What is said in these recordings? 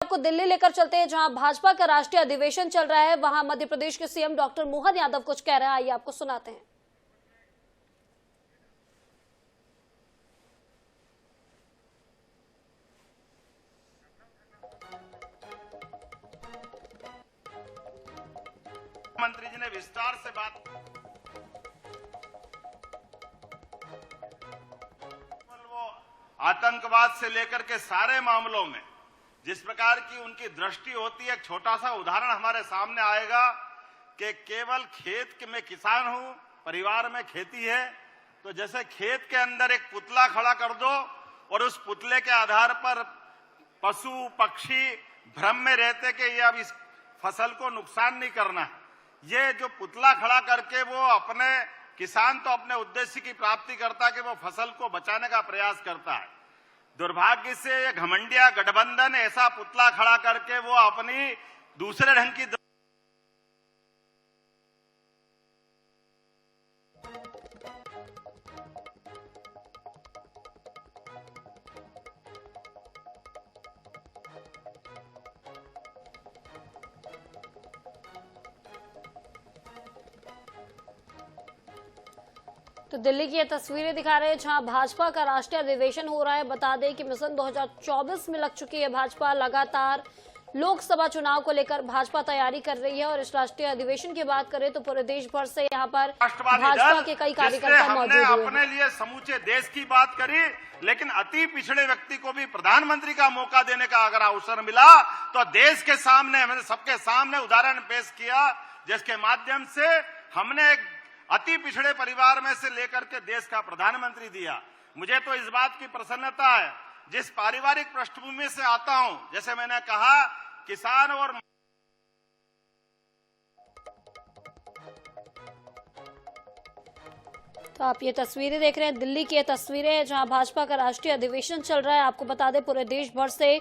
आपको दिल्ली लेकर चलते हैं, जहां भाजपा का राष्ट्रीय अधिवेशन चल रहा है। वहां मध्य प्रदेश के सीएम डॉक्टर मोहन यादव कुछ कह रहे हैं, आइए आपको सुनाते हैं। मंत्री जी ने विस्तार से बात, वो आतंकवाद से लेकर के सारे मामलों में जिस प्रकार की उनकी दृष्टि होती है। एक छोटा सा उदाहरण हमारे सामने आएगा कि केवल खेत में किसान हूं, परिवार में खेती है, तो जैसे खेत के अंदर एक पुतला खड़ा कर दो और उस पुतले के आधार पर पशु पक्षी भ्रम में रहते कि ये अब इस फसल को नुकसान नहीं करना है। ये जो पुतला खड़ा करके वो अपने किसान तो अपने उद्देश्य की प्राप्ति करता है कि वो फसल को बचाने का प्रयास करता है। दुर्भाग्य से ये घमंडिया गठबंधन ऐसा पुतला खड़ा करके वो अपनी दूसरे ढंग की तो दिल्ली की ये तस्वीरें दिखा रहे हैं, जहां भाजपा का राष्ट्रीय अधिवेशन हो रहा है। बता दें कि मिशन 2024 में लग चुकी है भाजपा। लगातार लोकसभा चुनाव को लेकर भाजपा तैयारी कर रही है और इस राष्ट्रीय अधिवेशन की बात करें तो पूरे देश भर से यहां पर भाजपा के कई कार्यकर्ता मौजूद हैं। अपने लिए समूचे देश की बात करी, लेकिन अति पिछड़े व्यक्ति को भी प्रधानमंत्री का मौका देने का अगर अवसर मिला तो देश के सामने, हमने सबके सामने उदाहरण पेश किया, जिसके माध्यम से हमने एक अति पिछड़े परिवार में से लेकर के देश का प्रधानमंत्री दिया। मुझे तो इस बात की प्रसन्नता है, जिस पारिवारिक पृष्ठभूमि से आता हूं, जैसे मैंने कहा, किसान और तो आप ये तस्वीरें देख रहे हैं, दिल्ली की ये तस्वीरें हैं, जहां भाजपा का राष्ट्रीय अधिवेशन चल रहा है। आपको बता दें पूरे देश भर से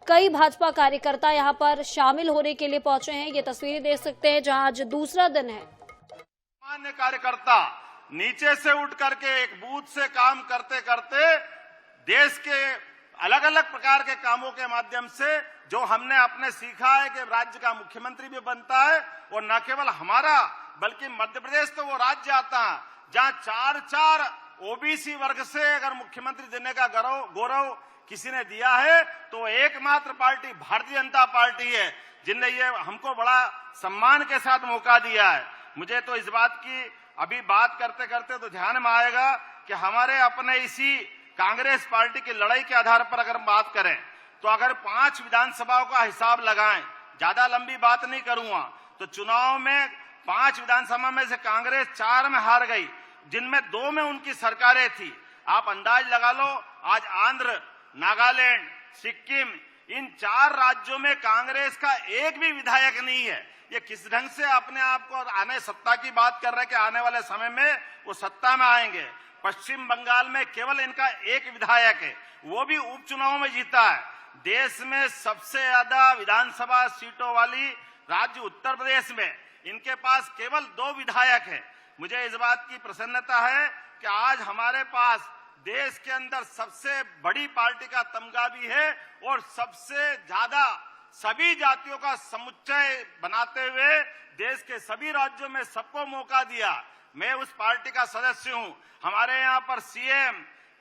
कई भाजपा कार्यकर्ता यहां पर शामिल होने के लिए पहुंचे हैं। ये तस्वीरें देख सकते हैं, जहां आज दूसरा दिन है। सामान्य कार्यकर्ता नीचे से उठ करके एक बूथ से काम करते करते देश के अलग अलग प्रकार के कामों के माध्यम से जो हमने अपने सीखा है कि राज्य का मुख्यमंत्री भी बनता है, और न केवल हमारा बल्कि मध्य प्रदेश तो वो राज्य आता है जहां चार ओबीसी वर्ग से अगर मुख्यमंत्री देने का गौरव किसी ने दिया है तो एकमात्र पार्टी भारतीय जनता पार्टी है, जिनने ये हमको बड़ा सम्मान के साथ मौका दिया है। मुझे तो इस बात की अभी बात करते करते तो ध्यान में आएगा कि हमारे अपने इसी कांग्रेस पार्टी की लड़ाई के आधार पर अगर बात करें तो अगर 5 विधानसभाओं का हिसाब लगाएं, ज्यादा लंबी बात नहीं करूंगा, तो चुनाव में 5 विधानसभा में से कांग्रेस 4 में हार गई, जिनमें 2 में उनकी सरकारें थी। आप अंदाज लगा लो, आज आंध्र, नागालैंड, सिक्किम, इन 4 राज्यों में कांग्रेस का एक भी विधायक नहीं है। ये किस ढंग से अपने आप को आने सत्ता की बात कर रहे हैं कि आने वाले समय में वो सत्ता में आएंगे। पश्चिम बंगाल में केवल इनका एक विधायक है, वो भी उपचुनाव में जीता है। देश में सबसे ज्यादा विधानसभा सीटों वाली राज्य उत्तर प्रदेश में इनके पास केवल 2 विधायक हैं। मुझे इस बात की प्रसन्नता है कि आज हमारे पास देश के अंदर सबसे बड़ी पार्टी का तमगा भी है और सबसे ज्यादा सभी जातियों का समुच्चय बनाते हुए देश के सभी राज्यों में सबको मौका दिया। मैं उस पार्टी का सदस्य हूं। हमारे यहाँ पर सीएम,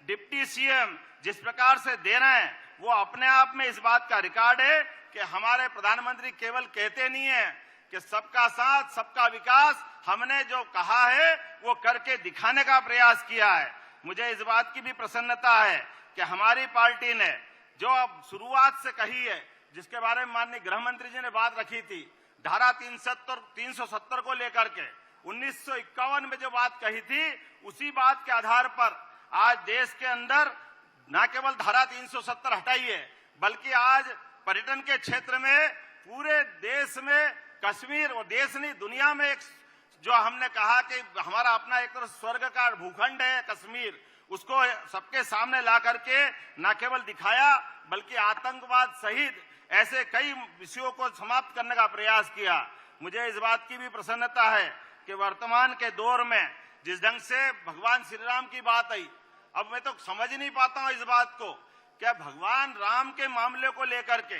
डिप्टी सीएम जिस प्रकार से दे रहे हैं, वो अपने आप में इस बात का रिकॉर्ड है कि हमारे प्रधानमंत्री केवल कहते नहीं है कि सबका साथ सबका विकास, हमने जो कहा है वो करके दिखाने का प्रयास किया है। मुझे इस बात की भी प्रसन्नता है कि हमारी पार्टी ने जो अब शुरुआत से कही है, जिसके बारे में माननीय गृह मंत्री जी ने बात रखी थी, धारा 370 को लेकर के 1951 में जो बात कही थी, उसी बात के आधार पर आज देश के अंदर न केवल धारा 370 हटाई है, बल्कि आज पर्यटन के क्षेत्र में पूरे देश में कश्मीर, और देश नहीं दुनिया में एक जो हमने कहा कि हमारा अपना एक तरह स्वर्ग का भूखंड है कश्मीर, उसको सबके सामने ला करके न केवल दिखाया बल्कि आतंकवाद सहित ऐसे कई विषयों को समाप्त करने का प्रयास किया। मुझे इस बात की भी प्रसन्नता है कि वर्तमान के दौर में जिस ढंग से भगवान श्री राम की बात आई, अब मैं तो समझ नहीं पाता हूं इस बात को, क्या भगवान राम के मामले को लेकर के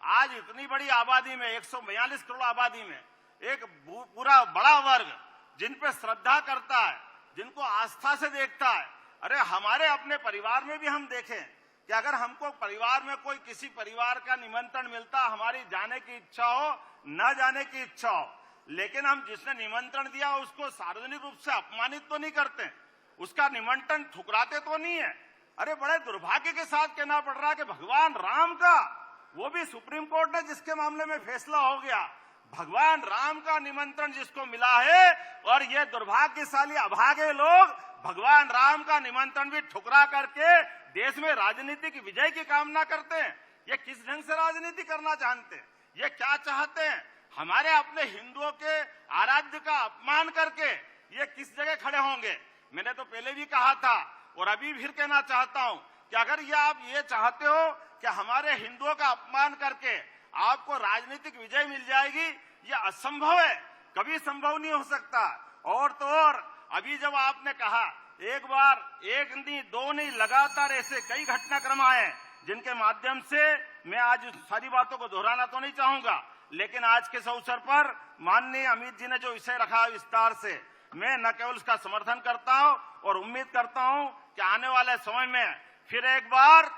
आज इतनी बड़ी आबादी में 142 करोड़ आबादी में एक पूरा बड़ा वर्ग जिन पे श्रद्धा करता है, जिनको आस्था से देखता है। अरे हमारे अपने परिवार में भी हम देखें कि अगर हमको परिवार में कोई किसी परिवार का निमंत्रण मिलता, हमारी जाने की इच्छा हो, न जाने की इच्छा हो, लेकिन हम जिसने निमंत्रण दिया उसको सार्वजनिक रूप से अपमानित तो नहीं करते, उसका निमंत्रण ठुकराते तो नहीं है। अरे बड़े दुर्भाग्य के साथ कहना पड़ रहा है कि भगवान राम का, वो भी सुप्रीम कोर्ट ने जिसके मामले में फैसला हो गया, भगवान राम का निमंत्रण जिसको मिला है, और ये दुर्भाग्यशाली अभागे लोग भगवान राम का निमंत्रण भी ठुकरा करके देश में राजनीतिक विजय की कामना करते हैं। ये किस ढंग से राजनीति करना चाहते हैं? ये क्या चाहते हैं? हमारे अपने हिंदुओं के आराध्य का अपमान करके ये किस जगह खड़े होंगे? मैंने तो पहले भी कहा था और अभी फिर कहना चाहता हूं कि अगर ये आप ये चाहते हो कि हमारे हिंदुओं का अपमान करके आपको राजनीतिक विजय मिल जाएगी, ये असंभव है, कभी संभव नहीं हो सकता। और तो और अभी जब आपने कहा एक बार, एक नहीं दो नहीं, लगातार ऐसे कई घटनाक्रम आए जिनके माध्यम से मैं आज सारी बातों को दोहराना तो नहीं चाहूंगा, लेकिन आज के इस अवसर पर माननीय अमित जी ने जो विषय रखा विस्तार से, मैं न केवल उसका समर्थन करता हूं और उम्मीद करता हूं कि आने वाले समय में फिर एक बार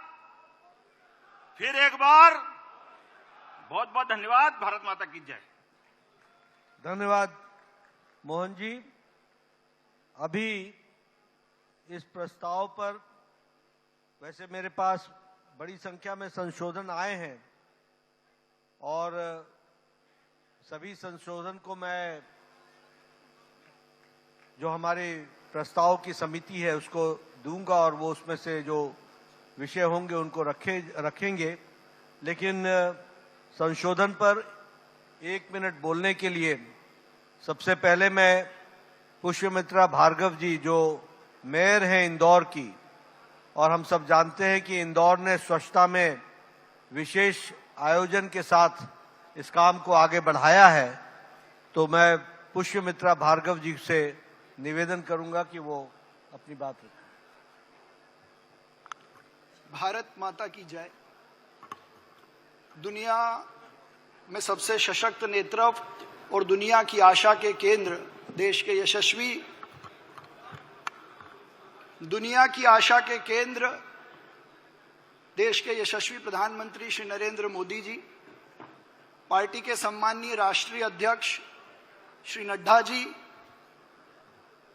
बहुत बहुत धन्यवाद। भारत माता की जय। धन्यवाद मोहन जी। अभी इस प्रस्ताव पर वैसे मेरे पास बड़ी संख्या में संशोधन आए हैं और सभी संशोधन को मैं जो हमारे प्रस्ताव की समिति है उसको दूंगा और वो उसमें से जो विषय होंगे उनको रखेंगे। लेकिन संशोधन पर 1 मिनट बोलने के लिए सबसे पहले मैं पुष्यमित्रा भार्गव जी जो मेयर हैं इंदौर की, और हम सब जानते हैं कि इंदौर ने स्वच्छता में विशेष आयोजन के साथ इस काम को आगे बढ़ाया है, तो मैं पुष्यमित्रा भार्गव जी से निवेदन करूंगा कि वो अपनी बात रखें। भारत माता की जय। दुनिया में सबसे सशक्त नेतृत्व और दुनिया की आशा के केंद्र, देश के यशस्वी दुनिया की आशा के केंद्र, देश के यशस्वी प्रधानमंत्री श्री नरेंद्र मोदी जी, पार्टी के सम्माननीय राष्ट्रीय अध्यक्ष श्री नड्डा जी,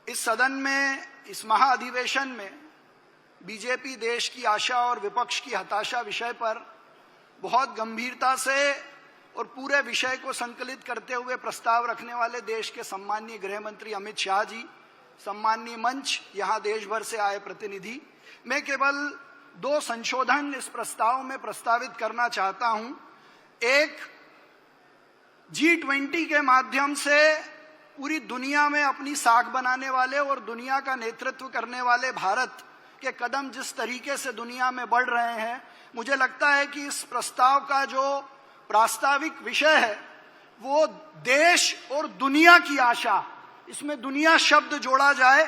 इस सदन में, इस महाअधिवेशन में बीजेपी देश की आशा और विपक्ष की हताशा विषय पर बहुत गंभीरता से और पूरे विषय को संकलित करते हुए प्रस्ताव रखने वाले देश के सम्माननीय गृह मंत्री अमित शाह जी, सम्माननीय मंच, यहाँ देश भर से आए प्रतिनिधि, मैं केवल 2 संशोधन इस प्रस्ताव में प्रस्तावित करना चाहता हूं। एक, G20 के माध्यम से पूरी दुनिया में अपनी साख बनाने वाले और दुनिया का नेतृत्व करने वाले भारत के कदम जिस तरीके से दुनिया में बढ़ रहे हैं, मुझे लगता है कि इस प्रस्ताव का जो प्रास्ताविक विषय है वो देश और दुनिया की आशा, इसमें दुनिया शब्द जोड़ा जाए,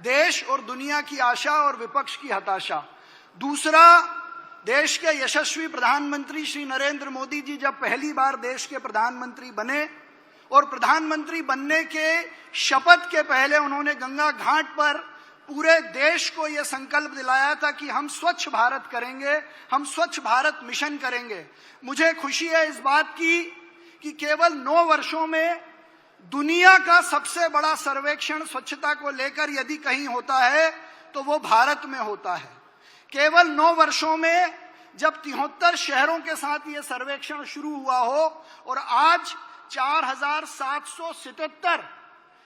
देश और दुनिया की आशा और विपक्ष की हताशा। दूसरा, देश के यशस्वी प्रधानमंत्री श्री नरेंद्र मोदी जी जब पहली बार देश के प्रधानमंत्री बने और प्रधानमंत्री बनने के शपथ के पहले उन्होंने गंगा घाट पर पूरे देश को यह संकल्प दिलाया था कि हम स्वच्छ भारत करेंगे, हम स्वच्छ भारत मिशन करेंगे। मुझे खुशी है इस बात की कि केवल 9 वर्षों में दुनिया का सबसे बड़ा सर्वेक्षण स्वच्छता को लेकर यदि कहीं होता है तो वो भारत में होता है। केवल 9 वर्षों में जब 73 शहरों के साथ ये सर्वेक्षण शुरू हुआ हो और आज 4777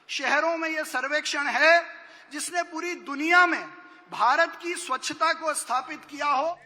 शहरों में ये सर्वेक्षण है जिसने पूरी दुनिया में भारत की स्वच्छता को स्थापित किया हो।